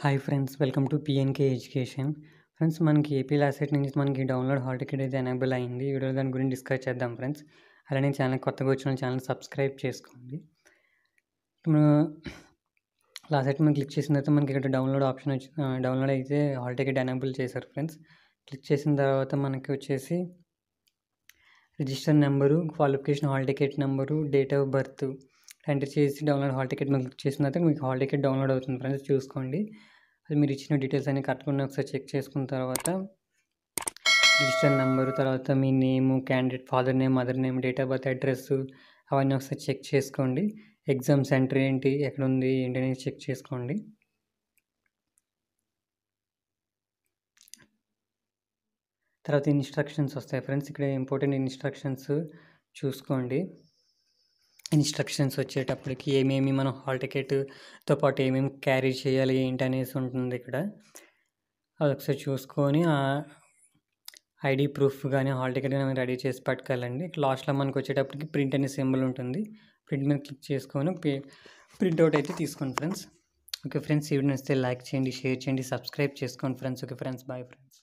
Hi friends, welcome to PNK education. Friends, మనకి AP LAWCET నుంచి మనకి డౌన్లోడ్ హాల్ టికెట్ అయితే ఎనేబుల్ అయింది. ఈ వీడియోలో దాని గురించి డిస్కస్ చేద్దాం ఫ్రెండ్స్. అలానే ఛానల్ కొత్తగా వచ్చిన ఛానల్ సబ్స్క్రైబ్ చేసుకోండి. లాసెట్ మనం క్లిక్ చేసిన తర్వాత మనకి ఇక్కడ డౌన్లోడ్ ఆప్షన్ వచ్చి డౌన్లోడ్ అయితే హాల్ టికెట్ ఎనేబుల్ చేశారు ఫ్రెండ్స్. క్లిక్ చేసిన తర్వాత మనకి వచ్చేసి register number, qualification, hall ticket number, date of birth enter చేసి డౌన్లోడ్ హాల్ టికెట్ మనం క్లిక్ చేసిన తర్వాత మీకు హాల్ టికెట్ డౌన్లోడ్ అవుతుంది ఫ్రెండ్స్. చూసుకోండి, అది మీరు ఇచ్చిన డీటెయిల్స్ అన్ని కరెక్ట్గా ఒకసారి చెక్ చేసుకున్న తర్వాత రిజిస్టర్ నెంబరు, తర్వాత మీ name, candidate father name, mother name, date of birth, address అవన్నీ ఒకసారి చెక్ చేసుకోండి. ఎగ్జామ్ సెంటర్ ఏంటి, ఎక్కడ ఉంది ఏంటి అనేది చెక్ చేసుకోండి. తర్వాత ఇన్స్ట్రక్షన్స్ వస్తాయి ఫ్రెండ్స్. ఇక్కడ ఇంపార్టెంట్ ఇన్స్ట్రక్షన్స్ చూసుకోండి. ఇన్స్ట్రక్షన్స్ వచ్చేటప్పటికి ఏమేమి మనం హాల్ టికెట్తో పాటు ఏమేమి క్యారీ చేయాలి ఏంటి అనేసి ఉంటుంది. ఇక్కడ అది ఒకసారి చూసుకొని ఐడి ప్రూఫ్ కానీ హాల్ టికెట్ కానీ రెడీ చేసి పట్టుకెళ్ళండి. లాస్ట్లో మనకు వచ్చేటప్పటికి ప్రింట్ అనే సింబల్ ఉంటుంది. ప్రింట్ మీద క్లిక్ చేసుకొని ప్రింట్అవుట్ అయితే తీసుకోండి ఫ్రెండ్స్. ఓకే ఫ్రెండ్స్, ఈ వీడియో నచ్చితే లైక్ చేయండి, షేర్ చేయండి, సబ్స్క్రైబ్ చేసుకోండి friends. Okay friends, bye friends.